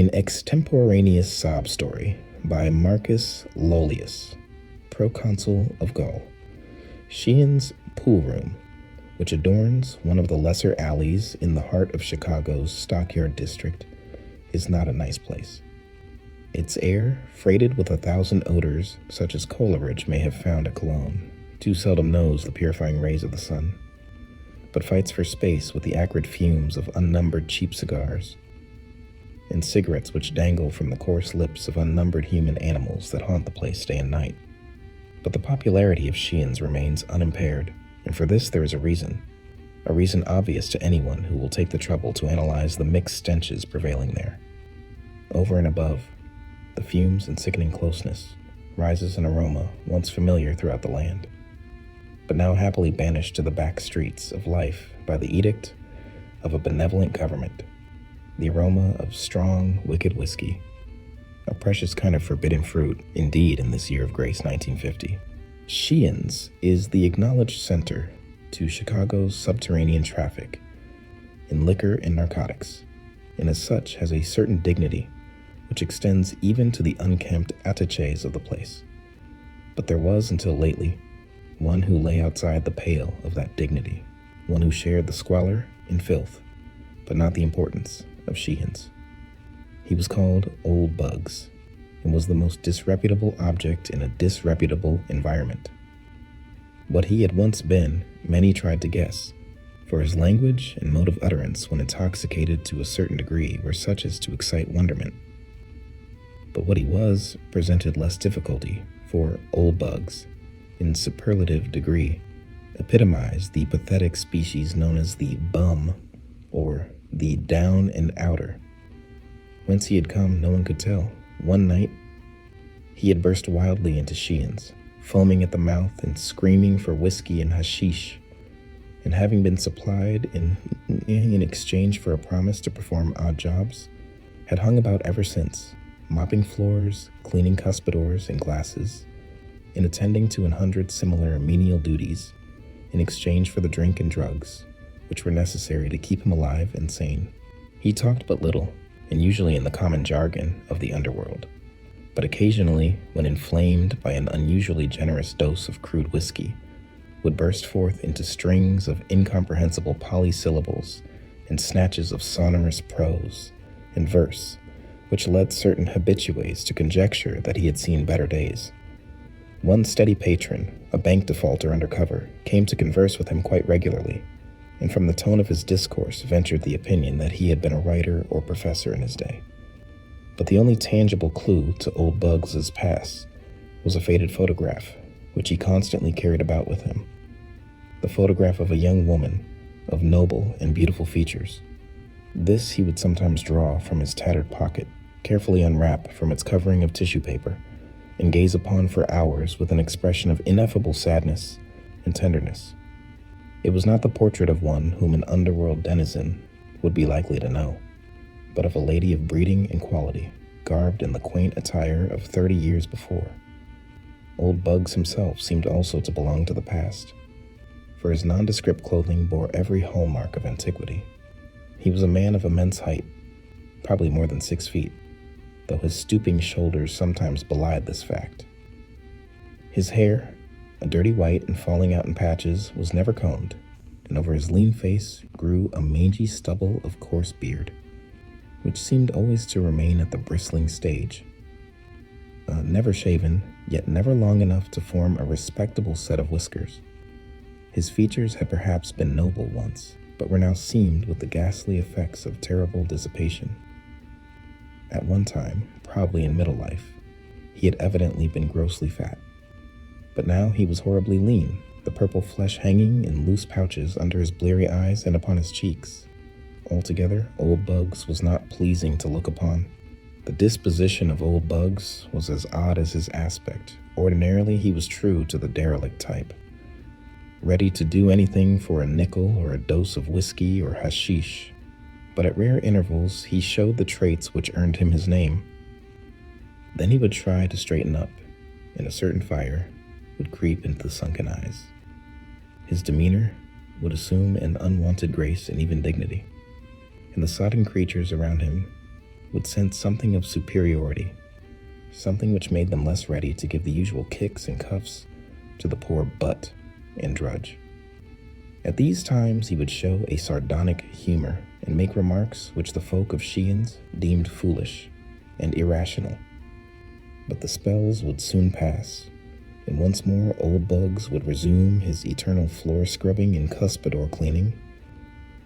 An extemporaneous sob story by Marcus Lollius, proconsul of Gaul. Sheehan's Pool Room, which adorns one of the lesser alleys in the heart of Chicago's Stockyard District, is not a nice place. Its air, freighted with 1,000 odors such as Coleridge may have found at Cologne, too seldom knows the purifying rays of the sun, but fights for space with the acrid fumes of unnumbered cheap cigars and cigarettes which dangle from the coarse lips of unnumbered human animals that haunt the place day and night. But the popularity of Sheehan's remains unimpaired, and for this there is a reason obvious to anyone who will take the trouble to analyze the mixed stenches prevailing there. Over and above the fumes and sickening closeness rises an aroma once familiar throughout the land, but now happily banished to the back streets of life by the edict of a benevolent government. The aroma of strong, wicked whiskey, a precious kind of forbidden fruit, indeed, in this year of grace 1950. Sheehan's is the acknowledged center to Chicago's subterranean traffic in liquor and narcotics, and as such has a certain dignity which extends even to the unkempt attaches of the place. But there was, until lately, one who lay outside the pale of that dignity, one who shared the squalor and filth, but not the importance of Sheehan's. He was called Old Bugs, and was the most disreputable object in a disreputable environment. What he had once been, many tried to guess, for his language and mode of utterance when intoxicated to a certain degree were such as to excite wonderment. But what he was presented less difficulty, for Old Bugs, in superlative degree, epitomized the pathetic species known as the bum, or the down and outer. Whence he had come, no one could tell. One night, he had burst wildly into Sheehan's, foaming at the mouth and screaming for whiskey and hashish, and having been supplied in exchange for a promise to perform odd jobs, had hung about ever since, mopping floors, cleaning cuspidors and glasses, and attending to 100 similar menial duties in exchange for the drink and drugs which were necessary to keep him alive and sane. He talked but little, and usually in the common jargon of the underworld, but occasionally, when inflamed by an unusually generous dose of crude whiskey, would burst forth into strings of incomprehensible polysyllables and snatches of sonorous prose and verse, which led certain habitués to conjecture that he had seen better days. One steady patron, a bank defaulter under cover, came to converse with him quite regularly, and from the tone of his discourse ventured the opinion that he had been a writer or professor in his day. But the only tangible clue to Old Bugs's past was a faded photograph, which he constantly carried about with him. The photograph of a young woman of noble and beautiful features. This he would sometimes draw from his tattered pocket, carefully unwrap from its covering of tissue paper, and gaze upon for hours with an expression of ineffable sadness and tenderness. It was not the portrait of one whom an underworld denizen would be likely to know, but of a lady of breeding and quality, garbed in the quaint attire of 30 years before. Old Bugs himself seemed also to belong to the past, for his nondescript clothing bore every hallmark of antiquity. He was a man of immense height, probably more than 6 feet, though his stooping shoulders sometimes belied this fact. His hair, a dirty white and falling out in patches, was never combed, and over his lean face grew a mangy stubble of coarse beard, which seemed always to remain at the bristling stage. Never shaven, yet never long enough to form a respectable set of whiskers. His features had perhaps been noble once, but were now seamed with the ghastly effects of terrible dissipation. At one time, probably in middle life, he had evidently been grossly fat. But now he was horribly lean, the purple flesh hanging in loose pouches under his bleary eyes and upon his cheeks. Altogether, Old Bugs was not pleasing to look upon. The disposition of Old Bugs was as odd as his aspect. Ordinarily, he was true to the derelict type, ready to do anything for a nickel or a dose of whiskey or hashish. But at rare intervals, he showed the traits which earned him his name. Then he would try to straighten up, and a certain fire would creep into the sunken eyes. His demeanor would assume an unwonted grace and even dignity, and the sodden creatures around him would sense something of superiority, something which made them less ready to give the usual kicks and cuffs to the poor butt and drudge. At these times he would show a sardonic humor and make remarks which the folk of Sheehan's deemed foolish and irrational. But the spells would soon pass, and once more old Bugs would resume his eternal floor scrubbing and cuspidor cleaning.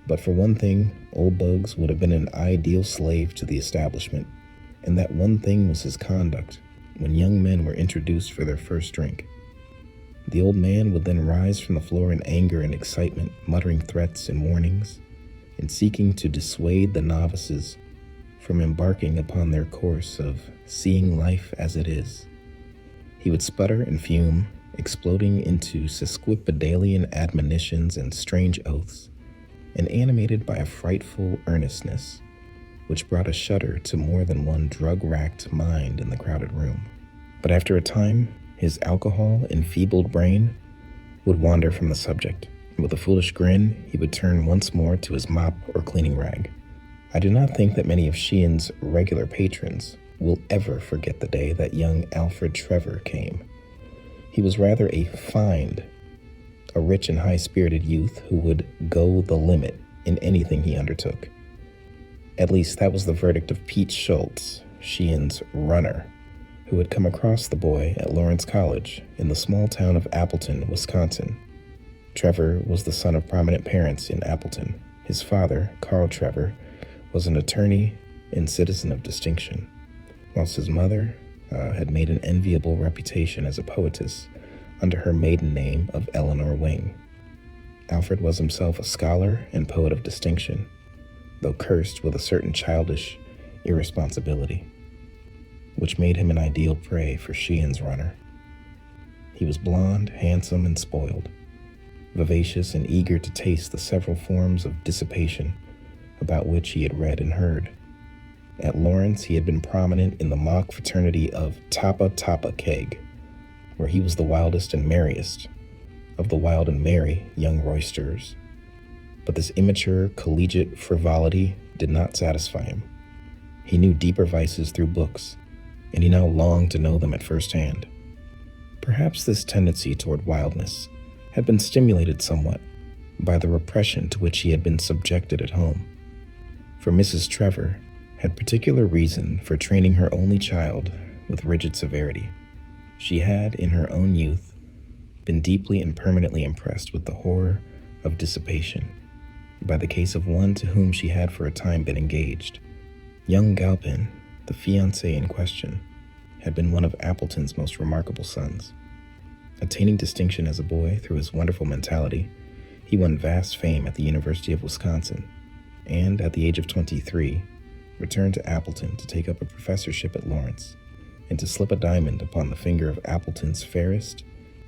But for one thing, old Bugs would have been an ideal slave to the establishment, and that one thing was his conduct when young men were introduced for their first drink. The old man would then rise from the floor in anger and excitement, muttering threats and warnings, and seeking to dissuade the novices from embarking upon their course of seeing life as it is. He would sputter and fume, exploding into sesquipedalian admonitions and strange oaths, and animated by a frightful earnestness, which brought a shudder to more than one drug-racked mind in the crowded room. But after a time, his alcohol-enfeebled brain would wander from the subject, and with a foolish grin, he would turn once more to his mop or cleaning rag. I do not think that many of Sheehan's regular patrons will ever forget the day that young Alfred Trevor came. He was rather a find, a rich and high-spirited youth who would go the limit in anything he undertook. At least that was the verdict of Pete Schultz, Sheehan's runner, who had come across the boy at Lawrence College in the small town of Appleton, Wisconsin. Trevor was the son of prominent parents in Appleton. His father, Carl Trevor, was an attorney and citizen of distinction, whilst his mother had made an enviable reputation as a poetess under her maiden name of Eleanor Wing. Alfred was himself a scholar and poet of distinction, though cursed with a certain childish irresponsibility, which made him an ideal prey for Sheehan's runner. He was blond, handsome, and spoiled, vivacious and eager to taste the several forms of dissipation about which he had read and heard. At Lawrence, he had been prominent in the mock fraternity of Tapa Tapa Keg, where he was the wildest and merriest of the wild and merry young roisterers. But this immature, collegiate frivolity did not satisfy him. He knew deeper vices through books, and he now longed to know them at first hand. Perhaps this tendency toward wildness had been stimulated somewhat by the repression to which he had been subjected at home. For Mrs. Trevor had particular reason for training her only child with rigid severity. She had, in her own youth, been deeply and permanently impressed with the horror of dissipation by the case of one to whom she had for a time been engaged. Young Galpin, the fiancé in question, had been one of Appleton's most remarkable sons. Attaining distinction as a boy through his wonderful mentality, he won vast fame at the University of Wisconsin, and at the age of 23, returned to Appleton to take up a professorship at Lawrence, and to slip a diamond upon the finger of Appleton's fairest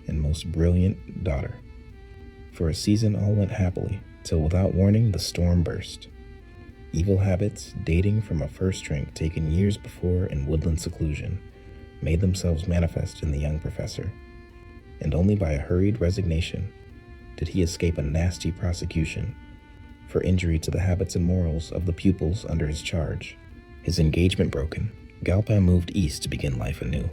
and most brilliant daughter. For a season all went happily, till without warning the storm burst. Evil habits, dating from a first drink taken years before in woodland seclusion, made themselves manifest in the young professor, and only by a hurried resignation did he escape a nasty prosecution for injury to the habits and morals of the pupils under his charge. His engagement broken, Galpin moved east to begin life anew.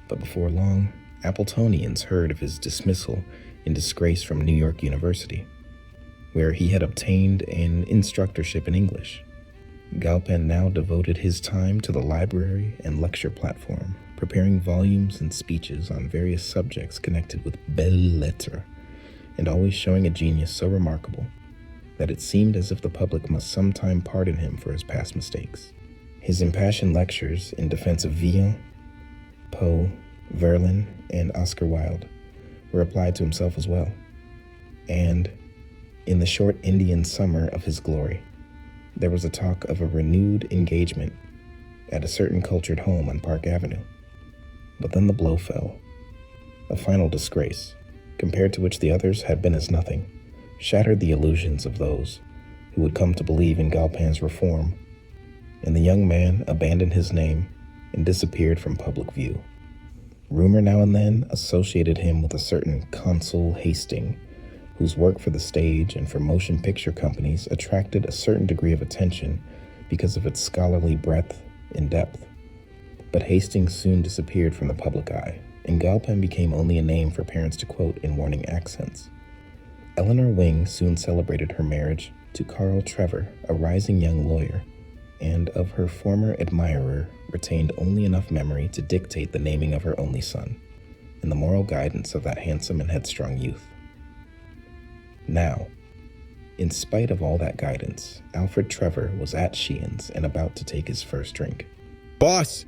But before long, Appletonians heard of his dismissal in disgrace from New York University, where he had obtained an instructorship in English. Galpin now devoted his time to the library and lecture platform, preparing volumes and speeches on various subjects connected with belles lettres, and always showing a genius so remarkable that it seemed as if the public must sometime pardon him for his past mistakes. His impassioned lectures in defense of Villon, Poe, Verlaine, and Oscar Wilde were applied to himself as well. And in the short Indian summer of his glory, there was a talk of a renewed engagement at a certain cultured home on Park Avenue. But then the blow fell. A final disgrace, compared to which the others had been as nothing, shattered the illusions of those who would come to believe in Galpin's reform, and the young man abandoned his name and disappeared from public view. Rumor now and then associated him with a certain Consul Hastings, whose work for the stage and for motion picture companies attracted a certain degree of attention because of its scholarly breadth and depth. But Hastings soon disappeared from the public eye, and Galpen became only a name for parents to quote in warning accents. Eleanor Wing soon celebrated her marriage to Carl Trevor, a rising young lawyer, and of her former admirer retained only enough memory to dictate the naming of her only son, and the moral guidance of that handsome and headstrong youth. Now, in spite of all that guidance, Alfred Trevor was at Sheehan's and about to take his first drink. "Boss!"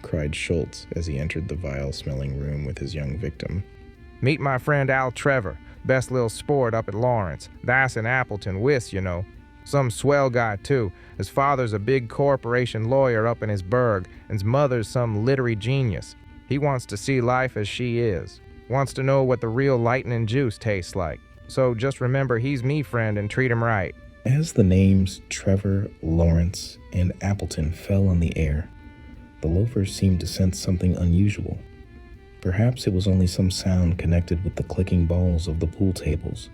cried Schultz as he entered the vile-smelling room with his young victim. Meet my friend Al Trevor, best little sport up at Lawrence. That's in Appleton, Wis, you know. Some swell guy, too. His father's a big corporation lawyer up in his burg, and his mother's some literary genius. He wants to see life as she is. Wants to know what the real lightning juice tastes like. So just remember he's me friend and treat him right. As the names Trevor, Lawrence, and Appleton fell on the air, the loafers seemed to sense something unusual. Perhaps it was only some sound connected with the clicking balls of the pool tables,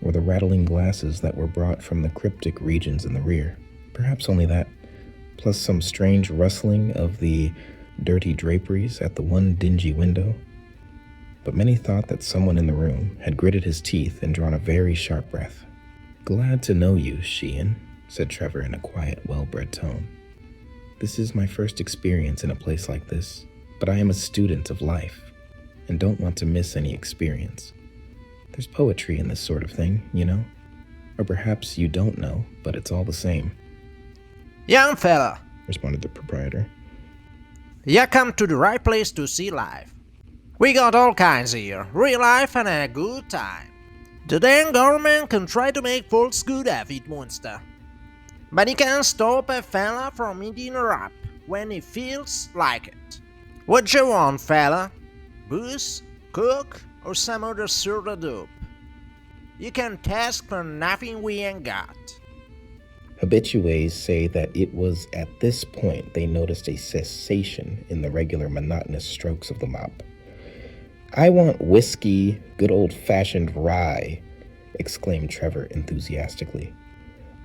or the rattling glasses that were brought from the cryptic regions in the rear. Perhaps only that, plus some strange rustling of the dirty draperies at the one dingy window. But many thought that someone in the room had gritted his teeth and drawn a very sharp breath. "Glad to know you, Sheehan," said Trevor in a quiet, well-bred tone. "This is my first experience in a place like this, but I am a student of life, and don't want to miss any experience. There's poetry in this sort of thing, you know? Or perhaps you don't know, but it's all the same." "Young fella, responded the proprietor. you come to the right place to see life. We got all kinds here, real life and a good time. The damn government can try to make folks good of it, monster. But he can't stop a fella from eating a rap when he feels like it. What you want, fella? Booze, coke, or some other sort of dope? You can task for nothing we ain't got." Habitués say that it was at this point they noticed a cessation in the regular monotonous strokes of the mop. "I want whiskey, good old-fashioned rye," exclaimed Trevor enthusiastically.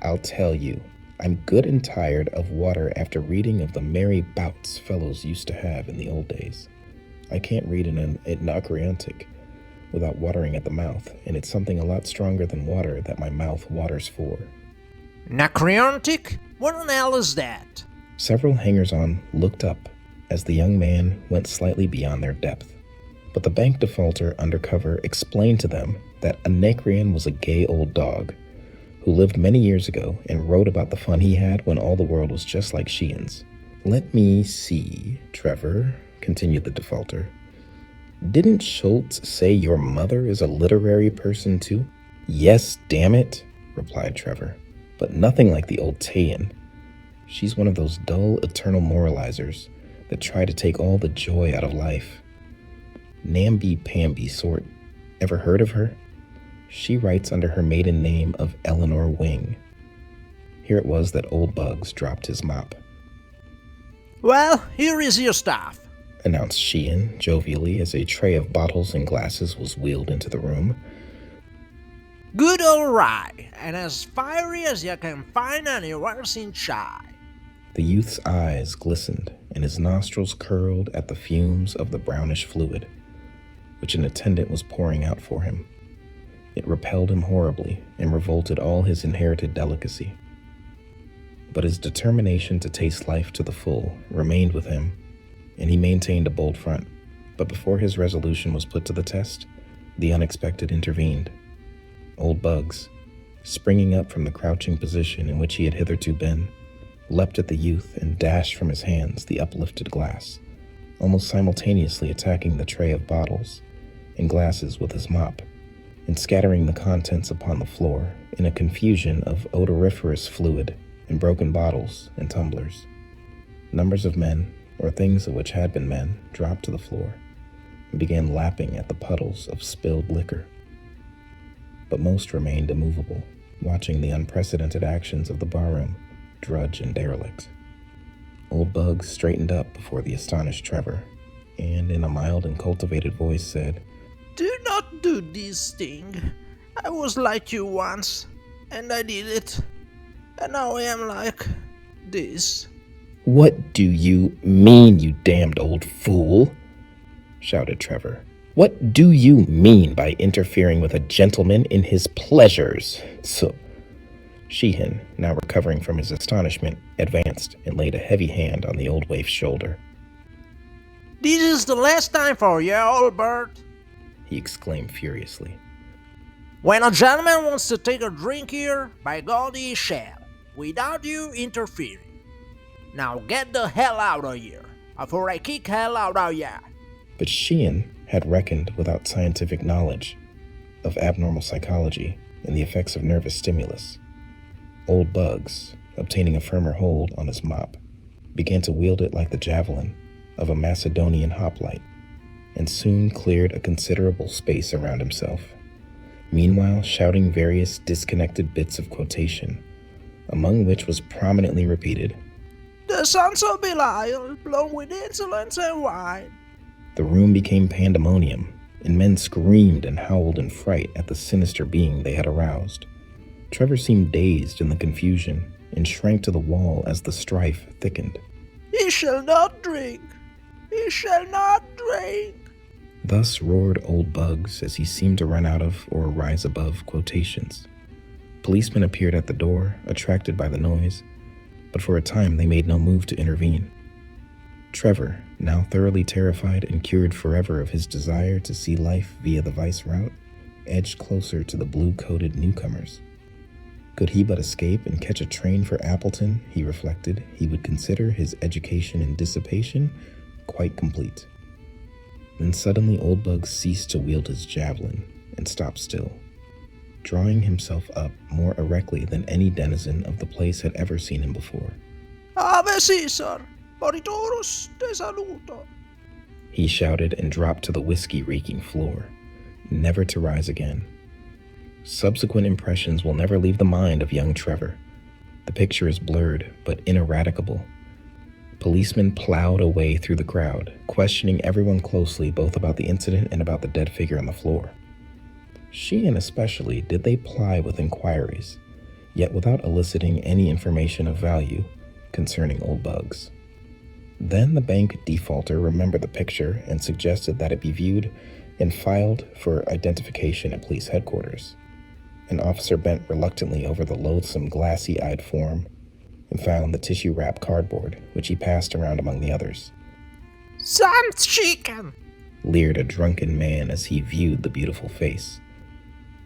"I'll tell you, I'm good and tired of water after reading of the merry bouts fellows used to have in the old days. I can't read an Anacreontic without watering at the mouth, and it's something a lot stronger than water that my mouth waters for." "Anacreontic? What the hell is that?" Several hangers-on looked up as the young man went slightly beyond their depth. But the bank defaulter undercover explained to them that Anacreon was a gay old dog who lived many years ago and wrote about the fun he had when all the world was just like Sheehan's. "Let me see, Trevor," continued the defaulter. "Didn't Schultz say your mother is a literary person too?" "Yes, damn it," replied Trevor, "but nothing like the old Tayan. She's one of those dull, eternal moralizers that try to take all the joy out of life. Namby-pamby sort. Ever heard of her? She writes under her maiden name of Eleanor Wing." Here it was that old Bugs dropped his mop. "Well, here is your stuff," announced Sheehan jovially as a tray of bottles and glasses was wheeled into the room. "Good old rye, and as fiery as you can find anywhere in Chai." The youth's eyes glistened, and his nostrils curled at the fumes of the brownish fluid, which an attendant was pouring out for him. It repelled him horribly and revolted all his inherited delicacy. But his determination to taste life to the full remained with him, and he maintained a bold front. But before his resolution was put to the test, the unexpected intervened. Old Bugs, springing up from the crouching position in which he had hitherto been, leapt at the youth and dashed from his hands the uplifted glass, almost simultaneously attacking the tray of bottles and glasses with his mop, and scattering the contents upon the floor in a confusion of odoriferous fluid and broken bottles and tumblers. Numbers of men, or things of which had been men, dropped to the floor and began lapping at the puddles of spilled liquor. But most remained immovable, watching the unprecedented actions of the barroom, drudge and derelict. Old Bugs straightened up before the astonished Trevor, and in a mild and cultivated voice said, "Do not do this thing. I was like you once, and I did it. And now I am like this. What do you mean, you damned old fool? Shouted Trevor. What do you mean by interfering with a gentleman in his pleasures? So, Sheehan, now recovering from his astonishment, advanced and laid a heavy hand on the old waif's shoulder. This is the last time for you, old bird, He exclaimed furiously. When a gentleman wants to take a drink here, by God he shall, without you interfering. Now get the hell out of here, before I kick hell out of ya. But Sheehan had reckoned without scientific knowledge of abnormal psychology and the effects of nervous stimulus. Old Bugs, obtaining a firmer hold on his mop, began to wield it like the javelin of a Macedonian hoplite, and soon cleared a considerable space around himself, meanwhile shouting various disconnected bits of quotation, among which was prominently repeated, The sons of Belial, blown with insolence and wine. The room became pandemonium, and men screamed and howled in fright at the sinister being they had aroused. Trevor seemed dazed in the confusion and shrank to the wall as the strife thickened. He shall not drink. He shall not drink. Thus roared Old Bugs as he seemed to run out of or rise above quotations. Policemen appeared at the door, attracted by the noise, but for a time they made no move to intervene. Trevor, now thoroughly terrified and cured forever of his desire to see life via the vice route, edged closer to the blue-coated newcomers. Could he but escape and catch a train for Appleton, he reflected, he would consider his education in dissipation quite complete. Then suddenly Old Bugs ceased to wield his javelin and stopped still, drawing himself up more erectly than any denizen of the place had ever seen him before. Ave Caesar, moritorus te saluto. He shouted and dropped to the whiskey-reeking floor, never to rise again. Subsequent impressions will never leave the mind of young Trevor. The picture is blurred, but ineradicable. Policemen plowed a way through the crowd, questioning everyone closely both about the incident and about the dead figure on the floor. Sheehan especially did they ply with inquiries, yet without eliciting any information of value concerning Old Bugs. Then the bank defaulter remembered the picture and suggested that it be viewed and filed for identification at police headquarters. An officer bent reluctantly over the loathsome glassy-eyed form and found the tissue-wrapped cardboard, which he passed around among the others. Some chicken, Leered a drunken man as he viewed the beautiful face.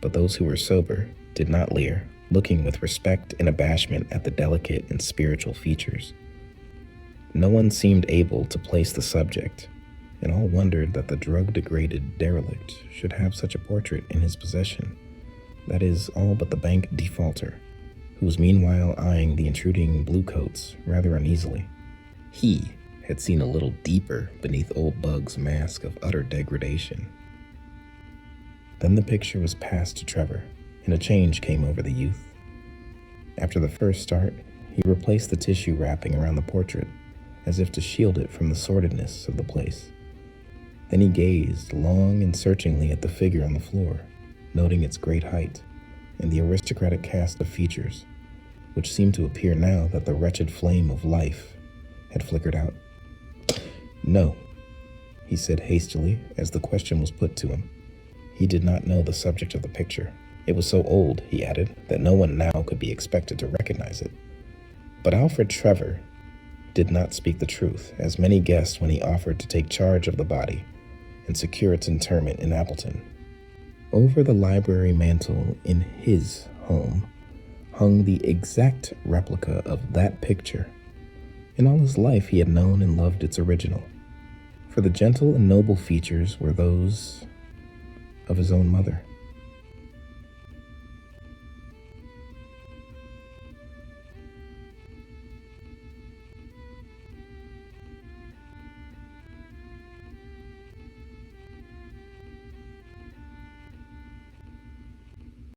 But those who were sober did not leer, looking with respect and abashment at the delicate and spiritual features. No one seemed able to place the subject, and all wondered that the drug-degraded derelict should have such a portrait in his possession. That is, all but the bank defaulter, who was meanwhile eyeing the intruding bluecoats rather uneasily. He had seen a little deeper beneath Old Bug's mask of utter degradation. Then the picture was passed to Trevor, and a change came over the youth. After the first start, he replaced the tissue wrapping around the portrait, as if to shield it from the sordidness of the place. Then he gazed long and searchingly at the figure on the floor, noting its great height and the aristocratic cast of features, which seemed to appear now that the wretched flame of life had flickered out. No, he said hastily as the question was put to him. He did not know the subject of the picture. It was so old, he added, that no one now could be expected to recognize it. But Alfred Trevor did not speak the truth, as many guessed when he offered to take charge of the body and secure its interment in Appleton. Over the library mantel in his home hung the exact replica of that picture. In all his life he had known and loved its original, for the gentle and noble features were those of his own mother.